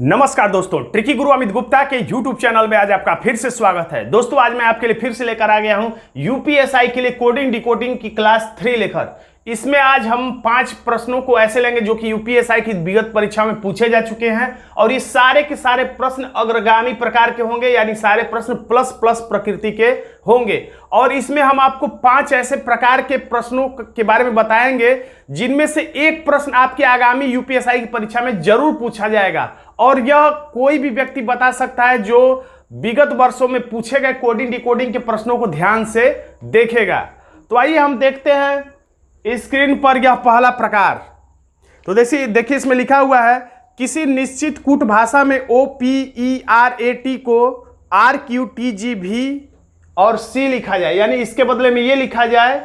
नमस्कार दोस्तों, ट्रिकी गुरु अमित गुप्ता के YouTube चैनल में आज आपका फिर से स्वागत है। दोस्तों आज मैं आपके लिए फिर से लेकर आ गया हूं यूपीएसआई के लिए कोडिंग डिकोडिंग की क्लास 3 लेकर। इसमें आज हम 5 प्रश्नों को ऐसे लेंगे जो कि यूपीएसआई की विगत परीक्षा में पूछे जा चुके हैं और ये सारे के सारे प्रश्न अग्रगामी प्रकार के होंगे, यानी सारे प्रश्न प्लस प्लस प्रकृति के होंगे। और इसमें हम आपको 5 ऐसे प्रकार के प्रश्नों के बारे में बताएंगे जिनमें से एक प्रश्न आपके आगामी यूपीएसआई की परीक्षा में जरूर पूछा जाएगा और यह कोई भी व्यक्ति बता सकता है जो विगत वर्षों में पूछे गए कोडिंग डिकोडिंग के प्रश्नों को ध्यान से देखेगा। तो आइए हम देखते हैं स्क्रीन पर यह पहला प्रकार। तो देखिए इसमें लिखा हुआ है किसी निश्चित कूट भाषा में OPERAT को RQTGV और C लिखा जाए, यानी इसके बदले में ये लिखा जाए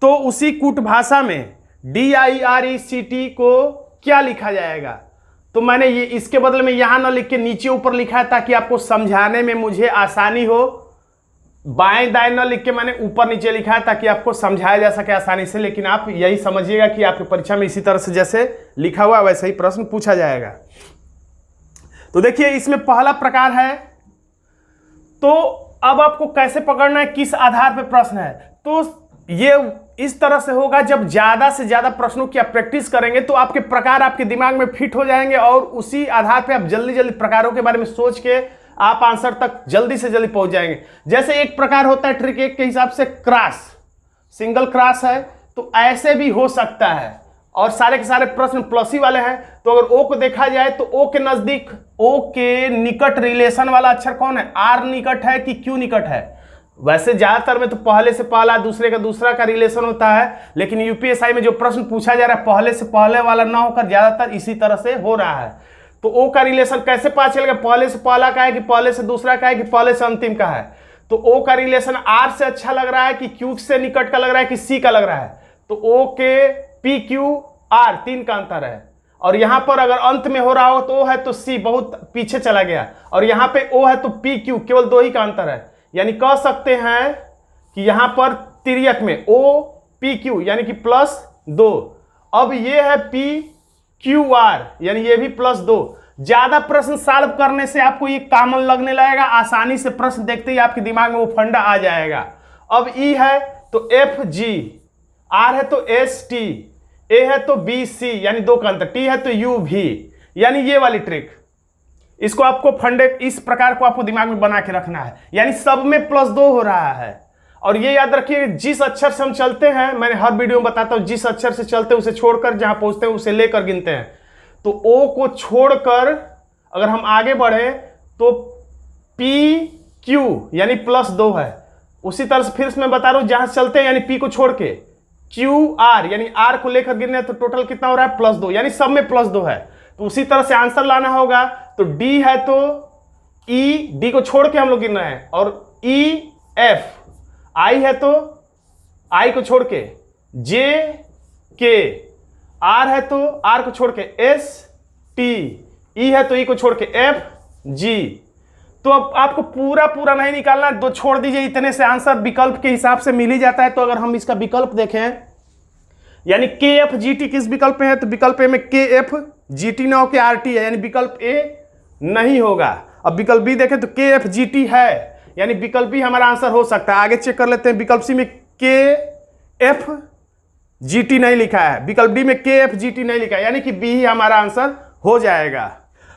तो उसी कूट भाषा में DIRECT को क्या लिखा जाएगा। तो मैंने ये इसके बदले में यहां ना लिख के नीचे ऊपर लिखा है ताकि आपको समझाने में मुझे आसानी हो। बाएं दाएं न लिख के मैंने ऊपर नीचे लिखा है ताकि आपको समझाया जा सके आसानी से, लेकिन आप यही समझिएगा कि आपकी परीक्षा में इसी तरह से जैसे लिखा हुआ वैसे ही प्रश्न पूछा जाएगा। तो देखिए इसमें पहला प्रकार है। तो अब आपको कैसे पकड़ना है, किस आधार पर प्रश्न है, तो ये इस तरह से होगा जब ज्यादा से ज्यादा प्रश्नों की आप प्रैक्टिस करेंगे तो आपके प्रकार आपके दिमाग में फिट हो जाएंगे और उसी आधार पर आप जल्दी जल्दी प्रकारों के बारे में सोच के आप आंसर तक जल्दी से जल्दी पहुंच जाएंगे। जैसे एक प्रकार होता है ट्रिक 1 के हिसाब से क्रॉस, सिंगल क्रॉस है, तो ऐसे भी हो सकता है और सारे के सारे प्रश्न प्लस ही वाले हैं। तो अगर ओ को देखा जाए तो ओ के नजदीक, ओ के निकट रिलेशन वाला अक्षर कौन है, आर निकट है कि क्यू निकट है। वैसे ज्यादातर में तो पहले से पहला दूसरे का दूसरा का रिलेशन होता है, लेकिन यूपीएसआई में जो प्रश्न पूछा जा रहा है पहले से पहले वाला ना होकर ज्यादातर इसी तरह से हो रहा है। तो ओ का रिलेशन कैसे पता चलेगा, पहले से पहला का है कि पहले से दूसरा का है कि पहले से अंतिम का है। तो ओ का रिलेशन आर से अच्छा लग रहा है कि क्यू से निकट का लग रहा है कि सी का लग रहा है। तो ओ के पी क्यू आर 3 का अंतर है और यहां पर अगर अंत में हो रहा हो तो ओ है तो सी बहुत पीछे चला गया और यहां पे ओ है तो पी क्यू केवल 2 ही का अंतर है। यानी कह सकते हैं कि यहां पर तिर्यक में ओ पी क्यू यानी कि +2। अब ये है पी क्यू आर यानी ये भी +2। ज्यादा प्रश्न सॉल्व करने से आपको ये कॉमन लगने लगेगा, आसानी से प्रश्न देखते ही आपके दिमाग में वो फंडा आ जाएगा। अब ई है तो FG, आर है तो ST, ए है तो BC यानी 2 का अंतर, टी है तो UV, यानी ये वाली ट्रिक। इसको आपको फंडे इस प्रकार को आपको दिमाग में बना के रखना है, यानी सब में +2 हो रहा है। और ये याद रखिए जिस अक्षर से हम चलते हैं, मैंने हर वीडियो में बताता हूं, जिस अक्षर से चलते हैं उसे छोड़कर जहां पहुंचते हैं उसे लेकर गिनते हैं। तो ओ को छोड़कर अगर हम आगे बढ़े तो पी क्यू यानी +2 है। उसी तरह से फिर मैं बता रहा हूं जहां चलते हैं यानी पी को छोड़ के क्यू आर यानी आर को लेकर गिनने तो टोटल कितना हो रहा है +2, यानी सब में +2 है। तो उसी तरह से आंसर लाना होगा। तो डी है तो ई, डी को छोड़ के हम लोग गिन रहे हैं, और ई एफ, आई है तो आई को छोड़ के जे के, आर है तो आर को छोड़ के एस टी, ई है तो ई को छोड़ के एफ जी। तो अब आपको पूरा नहीं निकालना है, 2 छोड़ दीजिए, इतने से आंसर विकल्प के हिसाब से मिल ही जाता है। तो अगर हम इसका विकल्प देखें यानी KFGT किस विकल्प में है, तो विकल्प ए में KFGT ना हो के RT है, यानी विकल्प ए नहीं होगा। अब विकल्प बी देखें तो KFGT है, यानी विकल्प बी हमारा आंसर हो सकता है। आगे चेक कर लेते हैं, विकल्प सी में KFGT नहीं लिखा है, विकल्प डी में KFGT नहीं लिखा है, यानी कि बी ही हमारा आंसर हो जाएगा।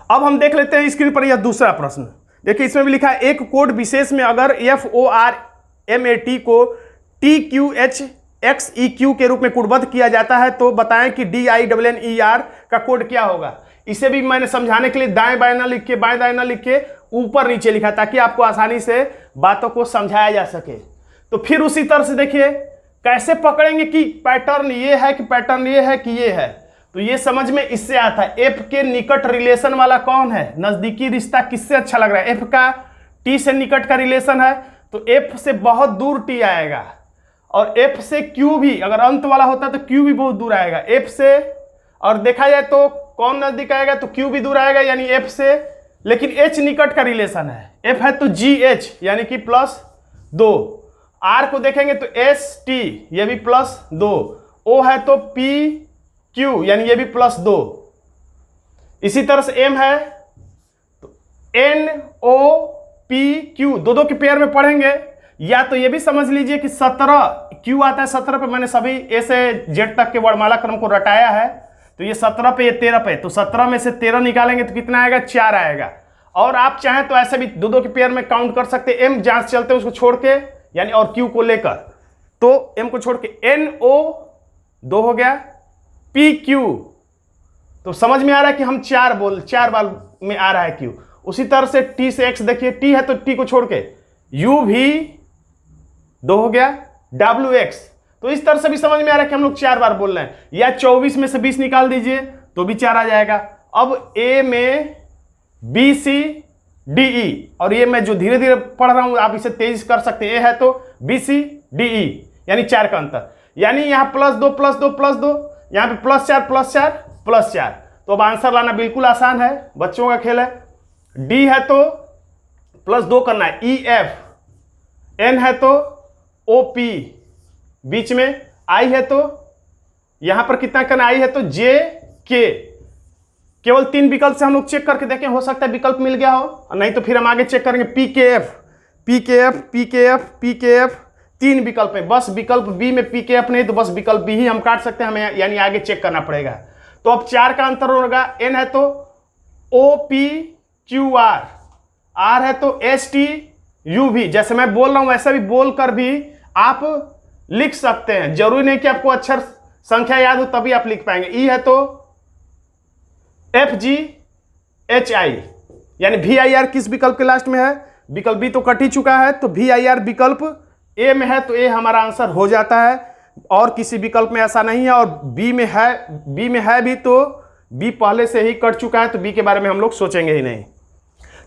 अब हम देख लेते हैं स्क्रीन पर यह दूसरा प्रश्न। देखिए इसमें भी लिखा है एक कोड विशेष में अगर FORMAT को TQHXEQ के रूप में कोडबद्ध किया जाता है तो बताएं कि DINNER का कोड क्या होगा। इसे भी मैंने समझाने के लिए दाएं बाएं ना लिख के, बाएं दाएं ना लिख के ऊपर नीचे लिखा ताकि आपको आसानी से बातों को समझाया जा सके। तो फिर उसी तरह से देखिए कैसे पकड़ेंगे कि पैटर्न ये है कि पैटर्न ये है कि ये है। तो ये समझ में इससे आता है एफ के निकट रिलेशन वाला कौन है, नजदीकी रिश्ता किससे अच्छा लग रहा है। एफ का टी से निकट का रिलेशन है तो एफ से बहुत दूर टी आएगा, और एफ से क्यू भी अगर अंत वाला होता तो क्यू भी बहुत दूर आएगा एफ से। और देखा जाए तो कौन नजदीक आएगा, तो क्यू भी दूर आएगा यानी एफ से, लेकिन एच निकट का रिलेशन है, एफ है तो GH यानी कि +2। आर को देखेंगे तो ST ये भी +2, ओ है तो PQ यानी ये भी +2। इसी तरह से एम है NOPQ, दो दो के पेयर में पढ़ेंगे। या तो ये भी समझ लीजिए कि 17 क्यू आता है, 17 पे मैंने सभी ए से जेड तक के वर्णमाला क्रम को रटाया है, तो ये 17 पे, ये 13 पे, तो 17 में से 13 निकालेंगे तो कितना आएगा, 4 आएगा। और आप चाहें तो ऐसे भी दो दो के पेयर में काउंट कर सकते हैं, एम जहां चलते हैं उसको छोड़ के, यानी और क्यू को लेकर, तो एम को छोड़ के NO 2 हो गया, PQ, तो समझ में आ रहा है कि हम 4 बार में आ रहा है क्यू। उसी तरह से T से X, देखिए T है तो T को छोड़ के U भी 2 हो गया, WX, तो इस तरह से भी समझ में आ रहा है कि हम लोग 4 बार बोल रहे हैं। या 24 में से 20 निकाल दीजिए तो भी 4 आ जाएगा। अब A में BCDE, और ये मैं जो धीरे धीरे पढ़ रहा हूं आप इसे तेज कर सकते हैं। A है तो BCDE, यानी 4 का अंतर, यानी यहां +2 +2 +2, यहां पे +4 +4 +4, तो अब आंसर लाना बिल्कुल आसान है, बच्चों का खेल है। D है तो +2 करना है, EF, N है तो OP, बीच में I है तो यहां पर कितना करना, I है तो JK, केवल 3 विकल्प से हम लोग चेक करके देखें, हो सकता है विकल्प मिल गया हो, नहीं तो फिर हम आगे चेक करेंगे। PKF, PKF, PKF, PKF, 3 विकल्प है, बस विकल्प बी में PKF नहीं, तो बस विकल्प बी ही हम काट सकते हैं, हमें यानी आगे चेक करना पड़ेगा। तो अब 4 का अंतर होगा, N है तो OPQR, R है तो STUV, जैसे मैं बोल रहा हूं वैसे भी बोल कर भी आप लिख सकते हैं, जरूरी नहीं कि आपको अक्षर संख्या याद हो तभी आप लिख पाएंगे। E है तो FGHI, यानी VIR किस विकल्प के लास्ट में है, विकल्प बी तो कट ही चुका है, तो VIR विकल्प ए में है, तो ए हमारा आंसर हो जाता है, और किसी विकल्प में ऐसा नहीं है। और बी में है भी तो बी पहले से ही कट चुका है, तो बी के बारे में हम लोग सोचेंगे ही नहीं।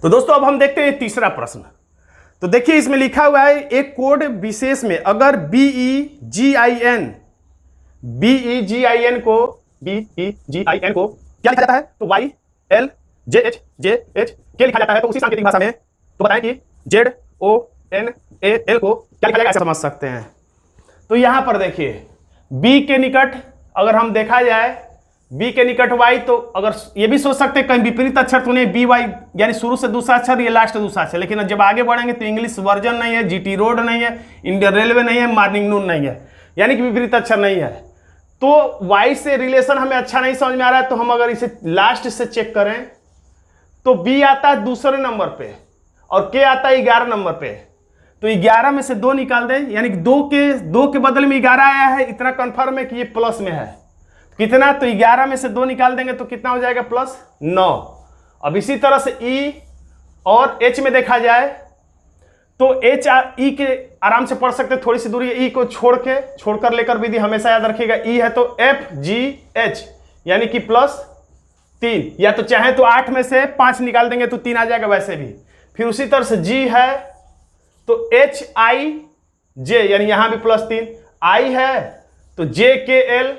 तो दोस्तों अब हम देखते हैं तीसरा प्रश्न। तो देखिए इसमें लिखा हुआ है, एक कोड विशेष में अगर BEGIN को क्या लिखा जाता है, तो YLJHJH के लिखा जाता है, तो उसी सांकेतिक भाषा में तो बताएं कि ZONAL को क्या लिखा जाएगा, ऐसा समझ सकते हैं। तो यहां पर देखिए B के निकट अगर हम देखा जाए, B के निकट Y, तो अगर ये भी सोच सकते हैं कहीं विपरीत अक्षर तो नहीं, BY यानी शुरू से दूसरा अक्षर, ये लास्ट दूसरा अक्षर, लेकिन जब आगे बढ़ेंगे तो इंग्लिश वर्जन नहीं है, GT रोड नहीं है, इंडियन रेलवे नहीं है, मॉर्निंग नून नहीं है, यानी कि विपरीत अक्षर नहीं है। तो Y से रिलेशन हमें अच्छा नहीं समझ में आ रहा है, तो हम अगर इसे लास्ट से चेक करें तो B आता है दूसरे नंबर पे और K आता है 11 नंबर पे, तो 11 में से 2 निकाल दें, यानी कि 2 के बदले में 11 आया है, इतना कंफर्म है कि ये प्लस में है। कितना, तो 11 में से 2 निकाल देंगे तो कितना हो जाएगा, +9। अब इसी तरह से E और H में देखा जाए तो H E के आराम से पढ़ सकते, थोड़ी सी दूरी है, E को छोड़कर लेकर विधि हमेशा याद रखिएगा। E है तो FGH, यानी कि +3, या तो चाहे तो 8 में से 5 निकाल देंगे तो 3 आ जाएगा वैसे भी। फिर उसी तरह से G है तो HIJ, यानी यहां भी +3, I है तो JKL,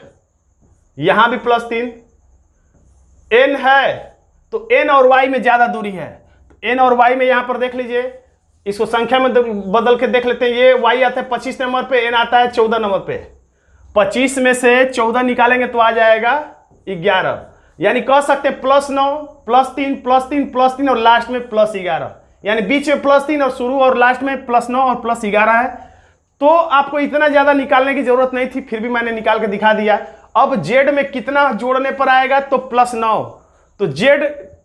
यहां भी +3, N है तो N और Y में ज्यादा दूरी है, तो N और Y में यहां पर देख लीजिए, इसको संख्या में बदल के देख लेते हैं। ये Y आता है 25 नंबर पे, N आता है 14 नंबर पे, 25 में से 14 निकालेंगे तो आ जाएगा 11, यानी कह सकते हैं +9 +3 +3 +3 और लास्ट में +11, यानी बीच में +3 और शुरू और लास्ट में +9 और +11 है। तो आपको इतना ज्यादा निकालने की जरूरत नहीं थी, फिर भी मैंने निकाल के दिखा दिया। अब Z में कितना जोड़ने पर आएगा, तो +9, तो Z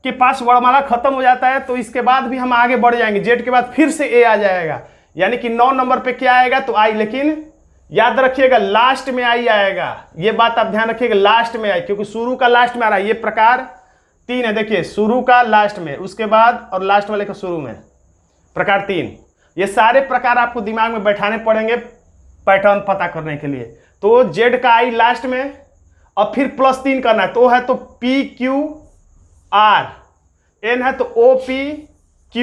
के पास वर्णमाला खत्म हो जाता है, तो इसके बाद भी हम आगे बढ़ जाएंगे, Z के बाद फिर से A आ जाएगा, यानी कि 9 नंबर पे क्या आएगा, तो I, लेकिन याद रखिएगा लास्ट में I आएगा, ये बात आप ध्यान रखिएगा, लास्ट में I, क्योंकि शुरू का लास्ट में आ रहा है। ये प्रकार 3 है, देखिए शुरू का लास्ट में, उसके बाद और लास्ट वाले का शुरू में, प्रकार 3। ये सारे प्रकार आपको दिमाग में बैठाने पड़ेंगे पैटर्न पता करने के लिए। तो Z का I लास्ट में, अब फिर +3 करना है, तो है तो PQR, N है तो OPQ,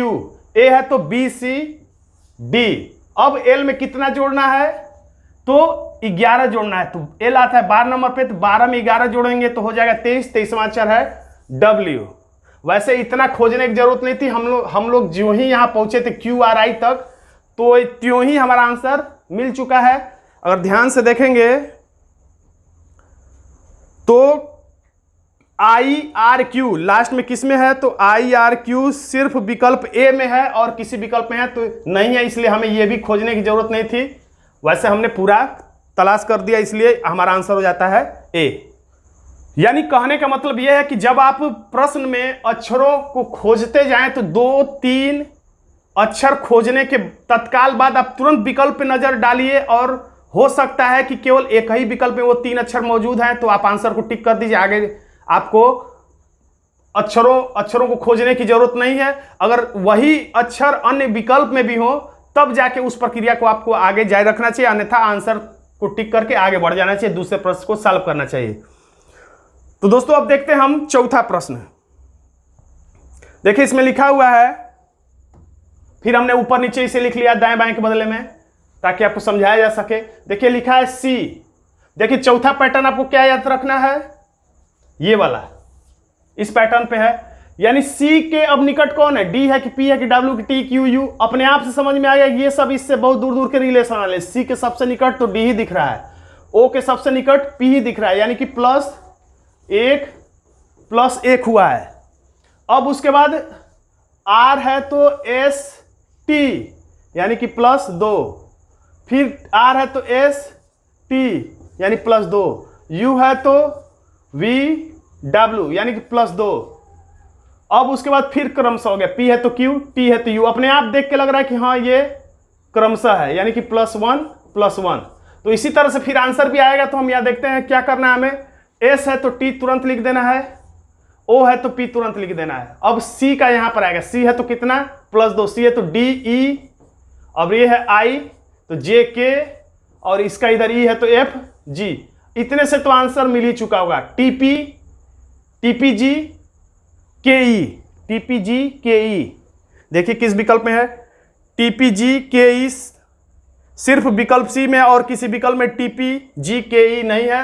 A है तो BCD। अब L में कितना जोड़ना है, तो 11 जोड़ना है, तो L आता है 12 नंबर पे, तो 12 में 11 जोड़ेंगे तो हो जाएगा 23, 23वां अक्षर है W। वैसे इतना खोजने की जरूरत नहीं थी, हम लोग जो ही यहाँ पहुंचे थे QRI तक, तो त्यों ही हमारा आंसर मिल चुका है। अगर ध्यान से देखेंगे तो IRQ लास्ट में किस में है, तो IRQ सिर्फ विकल्प ए में है और किसी विकल्प में है तो नहीं है, इसलिए हमें यह भी खोजने की जरूरत नहीं थी। वैसे हमने पूरा तलाश कर दिया, इसलिए हमारा आंसर हो जाता है ए। यानी कहने का मतलब यह है कि जब आप प्रश्न में अक्षरों को खोजते जाएं तो 2-3 अक्षर खोजने के तत्काल बाद आप तुरंत विकल्प पे नजर डालिए, और हो सकता है कि केवल एक ही विकल्प में वो 3 अक्षर मौजूद हैं, तो आप आंसर को टिक कर दीजिए। आगे आपको अक्षरों को खोजने की जरूरत नहीं है। अगर वही अक्षर अन्य विकल्प में भी हो तब जाके उस प्रक्रिया को आपको आगे जारी रखना चाहिए, अन्यथा आंसर को टिक करके आगे बढ़ जाना चाहिए, दूसरे प्रश्न को सॉल्व करना चाहिए। तो दोस्तों अब देखते हैं हम चौथा प्रश्न। देखिए इसमें लिखा हुआ है, फिर हमने ऊपर नीचे इसे लिख लिया दाएं बाएं के बदले में ताकि आपको समझाया जा सके। देखिए लिखा है सी। देखिए चौथा पैटर्न आपको क्या याद रखना है, ये वाला इस पैटर्न पे है। यानी सी के अब निकट कौन है, डी है कि पी है कि डब्ल्यू कि टी क्यू यू, अपने आप से समझ में आ गया। ये सब इससे बहुत दूर दूर के रिलेशन वाले। सी के सबसे निकट तो डी ही दिख रहा है, ओ के सबसे निकट पी ही दिख रहा है, यानी कि +1 हुआ है। अब उसके बाद आर है तो एस टी यानी कि +2, फिर आर है तो एस टी यानी +2, यू है तो वी डब्ल्यू यानी कि +2। अब उसके बाद फिर क्रमशः हो गया, पी है तो क्यू, टी है तो यू। अपने आप देख के लग रहा है कि हाँ ये क्रमशः है, यानी कि +1+1। तो इसी तरह से फिर आंसर भी आएगा। तो हम यहाँ देखते हैं क्या करना है हमें। एस है तो टी तुरंत लिख देना है, ओ है तो पी तुरंत लिख देना है। अब सी का यहां पर आएगा, सी है तो कितना +2, सी है तो डी ई, अब ये है आई तो जे के, और इसका इधर ई है तो एफ जी। इतने से तो आंसर मिल ही चुका होगा। टीपी टीपीजी के ई, टीपीजी के ई देखिए किस विकल्प में है, टीपीजी के ई सिर्फ विकल्प सी में और किसी विकल्प में टीपीजी के ई नहीं है।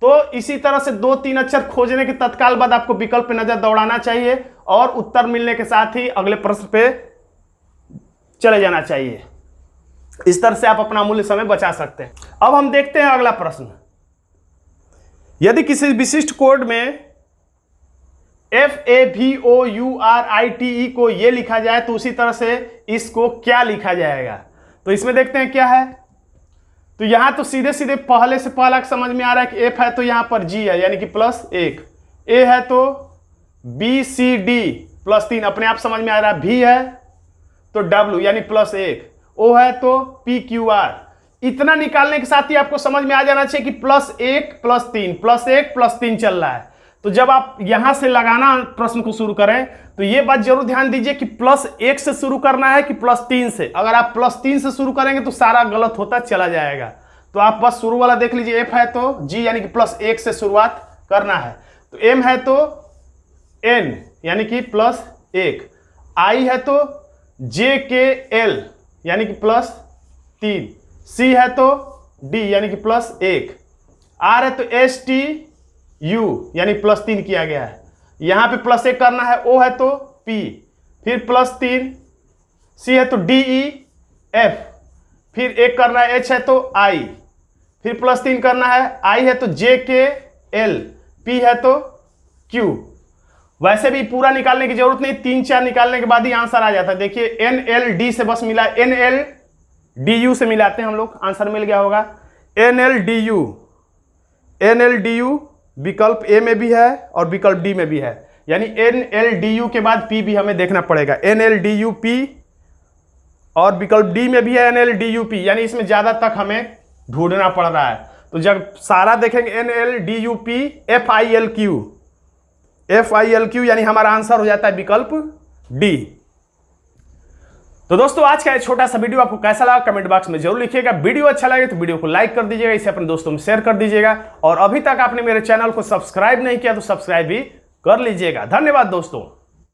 तो इसी तरह से 2-3 अक्षर खोजने के तत्काल बाद आपको विकल्प पे नजर दौड़ाना चाहिए और उत्तर मिलने के साथ ही अगले प्रश्न पे चले जाना चाहिए। इस तरह से आप अपना अमूल्य समय बचा सकते हैं। अब हम देखते हैं अगला प्रश्न। यदि किसी विशिष्ट कोड में FAVOURITE को यह लिखा जाए तो उसी तरह से इसको क्या लिखा जाएगा। तो इसमें देखते हैं क्या है। तो यहां तो सीधे सीधे पहले से पहला समझ में आ रहा है कि F है तो यहां पर G है यानी कि +1, A है तो BCD +3 अपने आप समझ में आ रहा है, V है तो W यानी +1, O है तो PQR। इतना निकालने के साथ ही आपको समझ में आ जाना चाहिए कि +1+3 चल रहा है। तो जब आप यहां से लगाना प्रश्न को शुरू करें तो यह बात जरूर ध्यान दीजिए कि +1 से शुरू करना है कि +3 से। अगर आप +3 से शुरू करेंगे तो सारा गलत होता चला जाएगा। तो आप बस शुरू वाला देख लीजिए, F है तो G यानी कि +1 से शुरुआत करना है, तो M है तो N यानी कि +1, I है तो JKL यानी कि +3, C है तो D यानी कि +1, R है तो STU यानी +3 किया गया है। यहां पे +1 करना है, O है तो P, फिर +3, C है तो DEF, फिर 1 करना है, H है तो I, फिर +3 करना है, I है तो JKL, P है तो Q। वैसे भी पूरा निकालने की जरूरत नहीं, 3-4 निकालने के बाद ही आंसर आ जाता है। देखिए NLD से बस मिला, NLDU से मिलाते हैं हम लोग, आंसर मिल गया होगा। NLDU विकल्प ए में भी है और विकल्प डी में भी है, यानी NLDU के बाद P भी हमें देखना पड़ेगा। NLDUP और विकल्प डी में भी है NLDUP, यानी इसमें ज्यादा तक हमें ढूंढना पड़ रहा है। तो जब सारा देखेंगे NLDUP FILQ यानी हमारा आंसर हो जाता है विकल्प डी। तो दोस्तों आज का ये छोटा सा वीडियो आपको कैसा लगा कमेंट बॉक्स में जरूर लिखिएगा। वीडियो अच्छा लगे तो वीडियो को लाइक कर दीजिएगा, इसे अपने दोस्तों में शेयर कर दीजिएगा, और अभी तक आपने मेरे चैनल को सब्सक्राइब नहीं किया तो सब्सक्राइब भी कर लीजिएगा। धन्यवाद दोस्तों।